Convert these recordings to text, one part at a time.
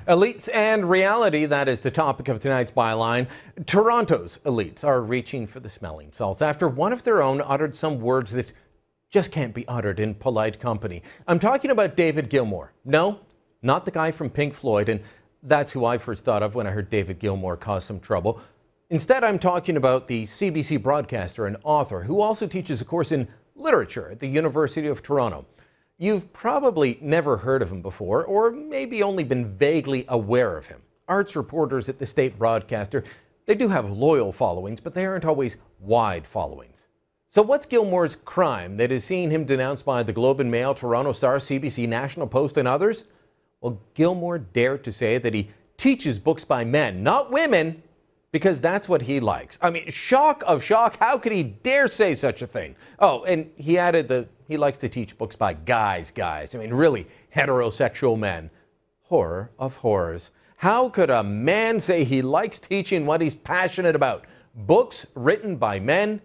Elites and reality, that is the topic of tonight's byline. Toronto's elites are reaching for the smelling salts after one of their own uttered some words that just can't be uttered in polite company. I'm talking about David Gilmour. No, not the guy from Pink Floyd, and that's who I first thought of when I heard David Gilmour cause some trouble. Instead, I'm talking about the CBC broadcaster and author who also teaches a course in literature at the University of Toronto. You've probably never heard of him before, or maybe only been vaguely aware of him. Arts reporters at the state broadcaster, they do have loyal followings, but they aren't always wide followings. So what's Gilmour's crime that is seeing him denounced by the Globe and Mail, Toronto Star, CBC, National Post, and others? Well, Gilmour dared to say that he teaches books by men, not women, because that's what he likes. I mean, shock of shock, how could he dare say such a thing? Oh, and he added that he likes to teach books by guys. I mean, really, heterosexual men. Horror of horrors. How could a man say he likes teaching what he's passionate about? Books written by men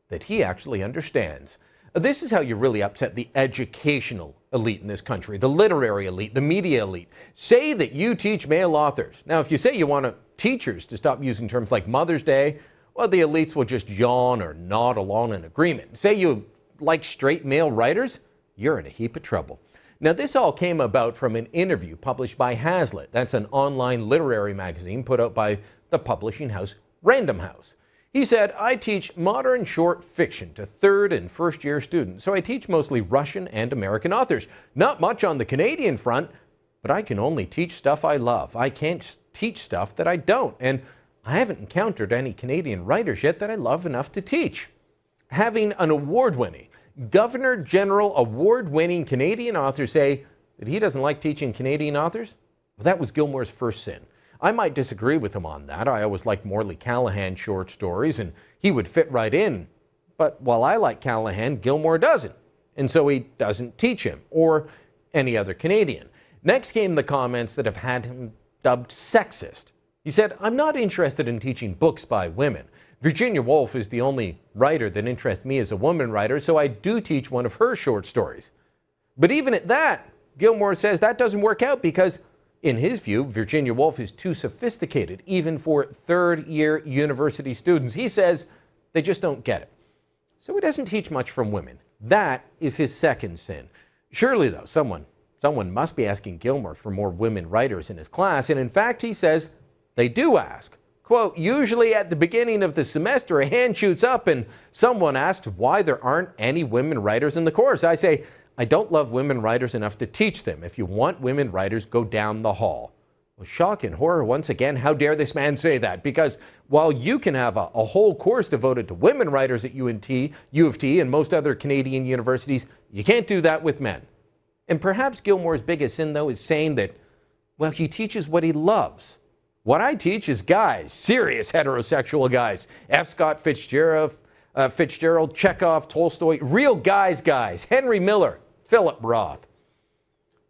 that he actually understands. This is how you really upset the educational elite in this country, the literary elite, the media elite. Say that you teach male authors. Now, if you say you want teachers to stop using terms like Mother's Day, well, the elites will just yawn or nod along in agreement. Say you like straight male writers, you're in a heap of trouble. Now, this all came about from an interview published by Hazlitt. That's an online literary magazine put out by the publishing house Random House. He said, I teach modern short fiction to third and first year students, so I teach mostly Russian and American authors. Not much on the Canadian front, but I can only teach stuff I love. I can't teach stuff that I don't, and I haven't encountered any Canadian writers yet that I love enough to teach. Having an award-winning, Governor General award-winning Canadian author say that he doesn't like teaching Canadian authors? Well, that was Gilmour's first sin. I might disagree with him on that. I always liked Morley Callahan's short stories, and he would fit right in. But while I like Callahan, Gilmour doesn't, and so he doesn't teach him, or any other Canadian. Next came the comments that have had him dubbed sexist. He said, I'm not interested in teaching books by women. Virginia Woolf is the only writer that interests me as a woman writer, so I do teach one of her short stories. But even at that, Gilmour says that doesn't work out because, in his view, Virginia Woolf is too sophisticated, even for third-year university students. He says they just don't get it. So he doesn't teach much from women. That is his second sin. Surely, though, someone must be asking Gilmour for more women writers in his class, and in fact, he says they do ask. Quote, usually at the beginning of the semester, a hand shoots up and someone asks why there aren't any women writers in the course. I say, I don't love women writers enough to teach them. If you want women writers, go down the hall. Well, shock and horror once again. How dare this man say that? Because while you can have a whole course devoted to women writers at U of T, and most other Canadian universities, you can't do that with men. And perhaps Gilmour's biggest sin, though, is saying that, well, he teaches what he loves. What I teach is guys, serious heterosexual guys. F. Scott Fitzgerald, Chekhov, Tolstoy, real guys, Henry Miller, Philip Roth.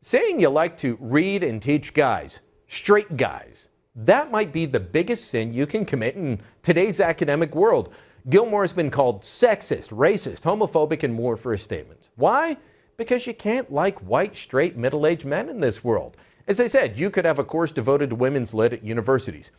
Saying you like to read and teach guys, straight guys, that might be the biggest sin you can commit in today's academic world. Gilmour has been called sexist, racist, homophobic, and more for his statements. Why? Because you can't like white, straight, middle-aged men in this world. As I said, you could have a course devoted to women's lit at universities.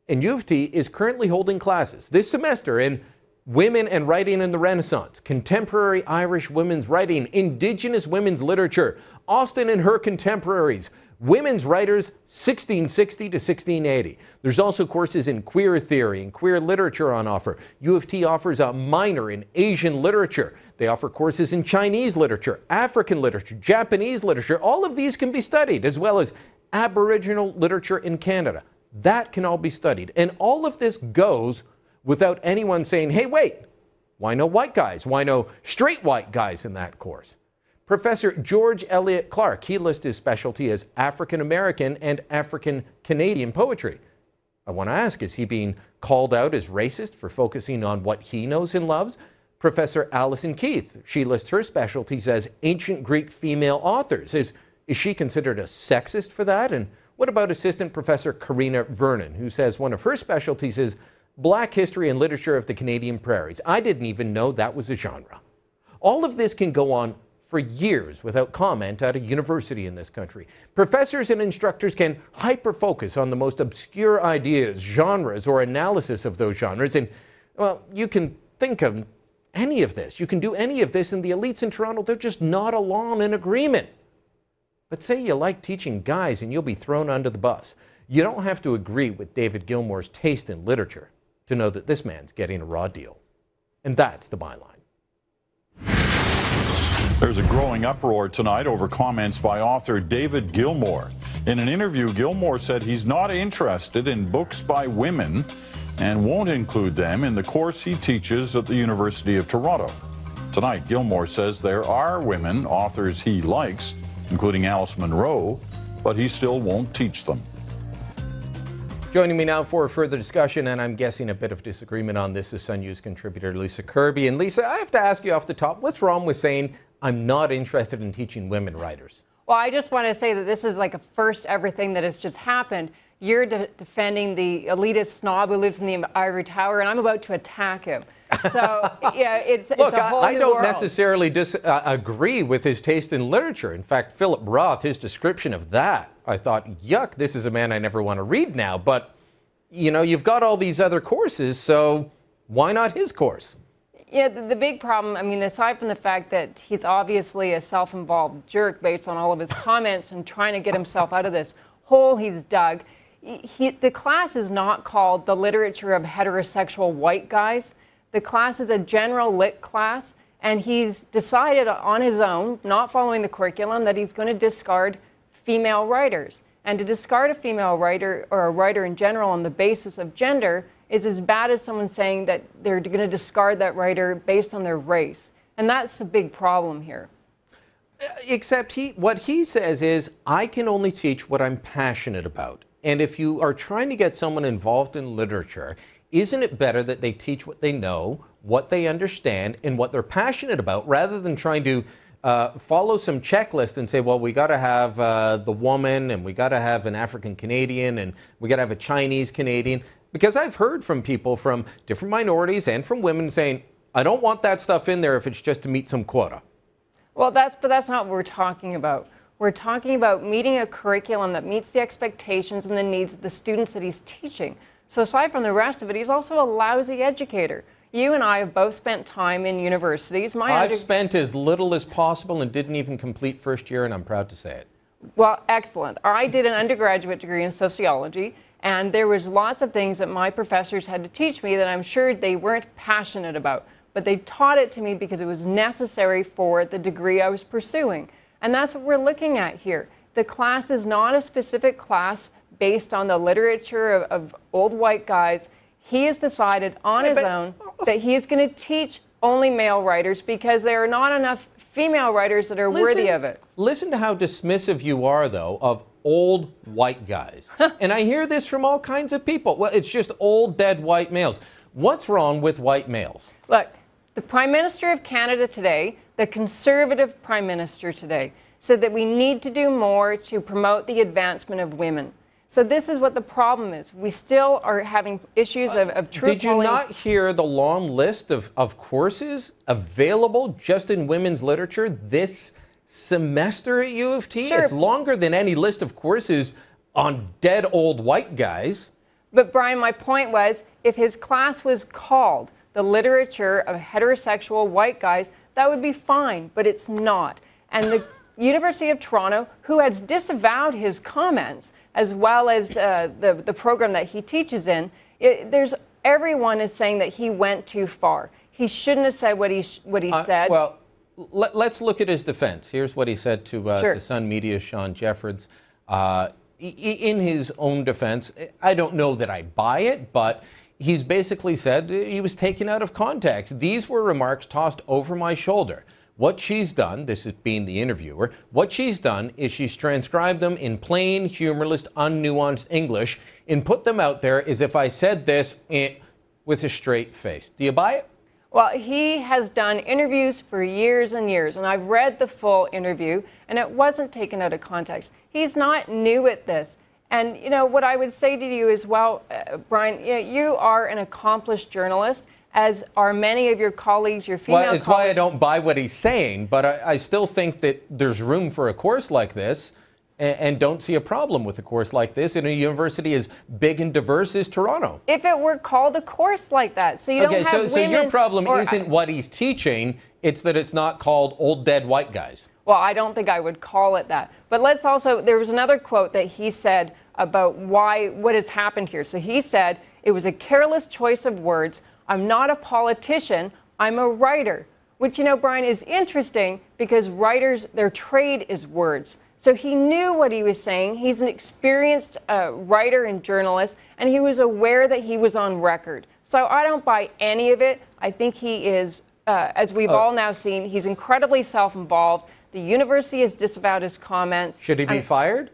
And U of T is currently holding classes this semester in Women and Writing in the Renaissance, Contemporary Irish Women's Writing, Indigenous Women's Literature, Austen and Her Contemporaries, Women's Writers 1660 to 1680. There's also courses in queer theory and queer literature on offer. U of T offers a minor in Asian literature. They offer courses in Chinese literature, African literature, Japanese literature. All of these can be studied, as well as Aboriginal literature in Canada. That can all be studied. And all of this goes without anyone saying, hey, wait, why no white guys? Why no straight white guys in that course? Professor George Eliot Clark, he lists his specialty as African American and African Canadian poetry. I want to ask, is he being called out as racist for focusing on what he knows and loves? Professor Alison Keith, she lists her specialties as ancient Greek female authors. Is she considered a sexist for that? And what about Assistant Professor Karina Vernon, who says one of her specialties is Black history and literature of the Canadian prairies? I didn't even know that was a genre. All of this can go on for years without comment at a university in this country. Professors and instructors can hyper-focus on the most obscure ideas, genres, or analysis of those genres. And, well, you can think of any of this. You can do any of this, and the elites in Toronto, they're just not along in agreement. But say you like teaching guys and you'll be thrown under the bus. You don't have to agree with David Gilmour's taste in literature to know that this man's getting a raw deal. And that's the byline. There's a growing uproar tonight over comments by author David Gilmour. In an interview, Gilmour said he's not interested in books by women and won't include them in the course he teaches at the University of Toronto. Tonight, Gilmour says there are women authors he likes, including Alice Munro, but he still won't teach them. Joining me now for a further discussion, and I'm guessing a bit of disagreement on this, is Sun News contributor Lisa Kirby. And Lisa, I have to ask you off the top, what's wrong with saying I'm not interested in teaching women writers? Well, I just want to say that this is like a first ever thing that has just happened. You're defending the elitist snob who lives in the ivory tower, and I'm about to attack him. So, yeah, it's Look, a whole I new don't world. necessarily agree with his taste in literature. In fact, Philip Roth, his description of that, I thought, yuck, this is a man I never want to read now. But, you know, you've got all these other courses, so why not his course? Yeah, the big problem, I mean, aside from the fact that he's obviously a self-involved jerk based on all of his comments and trying to get himself out of this hole he's dug, the class is not called The Literature of Heterosexual White Guys. The class is a general lit class, and he's decided on his own, not following the curriculum, that he's going to discard female writers. And to discard a female writer or a writer in general on the basis of gender is as bad as someone saying that they're going to discard that writer based on their race. And that's the big problem here. Except what he says is, I can only teach what I'm passionate about. And if you are trying to get someone involved in literature, isn't it better that they teach what they know, what they understand, and what they're passionate about, rather than trying to follow some checklist and say, well, we got to have the woman, and we got to have an African Canadian, and we got to have a Chinese Canadian? Because I've heard from people from different minorities and from women saying, I don't want that stuff in there if it's just to meet some quota. Well, that's not what we're talking about. We're talking about meeting a curriculum that meets the expectations and the needs of the students that he's teaching. So aside from the rest of it, he's also a lousy educator. You and I have both spent time in universities. I've spent as little as possible and didn't even complete first year, and I'm proud to say it. Well, excellent. I did an undergraduate degree in sociology, and there was lots of things that my professors had to teach me that I'm sure they weren't passionate about. But they taught it to me because it was necessary for the degree I was pursuing. And that's what we're looking at here. The class is not a specific class based on the literature of old white guys. He has decided on his own that he is going to teach only male writers because there are not enough female writers that are worthy of it. Listen to how dismissive you are, though, of old white guys. And I hear this from all kinds of people. Well, it's just old, dead white males. What's wrong with white males? Look, the Prime Minister of Canada today, the Conservative Prime Minister today, said that we need to do more to promote the advancement of women. So this is what the problem is. We still are having issues of truth. Did you not hear the long list of courses available just in women's literature this semester at U of T? Sure. It's longer than any list of courses on dead old white guys. But Brian, my point was, if his class was called The Literature of Heterosexual White Guys, that would be fine, but it's not. And the University of Toronto, who has disavowed his comments, as well as the program that he teaches in, everyone is saying that he went too far. He shouldn't have said what he said. Well, let's look at his defense. Here's what he said to Sun Media's Sean Jeffords. In his own defense, I don't know that I buy it, but he's basically said he was taken out of context. These were remarks tossed over my shoulder. What she's done, this is being the interviewer, what she's done is she's transcribed them in plain, humorless, unnuanced English and put them out there as if I said this with a straight face. Do you buy it? Well, he has done interviews for years and years, and I've read the full interview, and it wasn't taken out of context. He's not new at this. And, you know, what I would say to you is, well, Brian, you are an accomplished journalist, as are many of your colleagues, your female Well, it's colleagues. why I don't buy what he's saying, but I still think that there's room for a course like this, and don't see a problem with a course like this in a university as big and diverse as Toronto. If it were called a course like that, so you don't have women. So your problem or, isn't what he's teaching, it's that it's not called old dead white guys. Well, I don't think I would call it that. But let's also, there was another quote that he said about what has happened here. So he said, it was a careless choice of words. I'm not a politician, I'm a writer. Which, you know, Brian, is interesting because writers, their trade is words. So he knew what he was saying. He's an experienced writer and journalist, and he was aware that he was on record. So I don't buy any of it. I think he is, as we've all now seen, he's incredibly self-involved. The university has disavowed his comments. Should he be fired?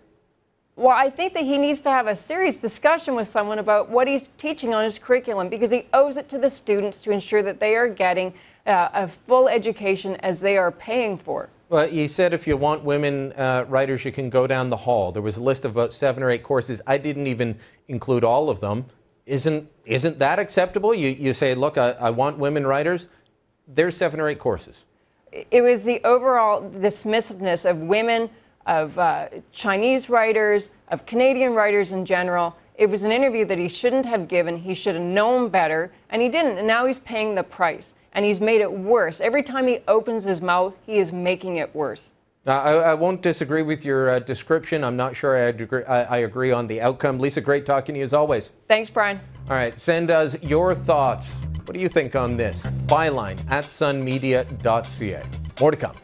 Well, I think that he needs to have a serious discussion with someone about what he's teaching on his curriculum, because he owes it to the students to ensure that they are getting a full education as they are paying for. Well, he said if you want women writers, you can go down the hall. There was a list of about 7 or 8 courses. I didn't even include all of them. Isn't that acceptable? You say, look, I want women writers. There's 7 or 8 courses. It was the overall dismissiveness of women, of Chinese writers, of Canadian writers in general. It was an interview that he shouldn't have given. He should have known better, and he didn't. And now he's paying the price, and he's made it worse. Every time he opens his mouth, he is making it worse. I won't disagree with your description. I'm not sure I agree on the outcome. Lisa, great talking to you as always. Thanks, Brian. All right, send us your thoughts. What do you think on this? Byline at sunmedia.ca. More to come.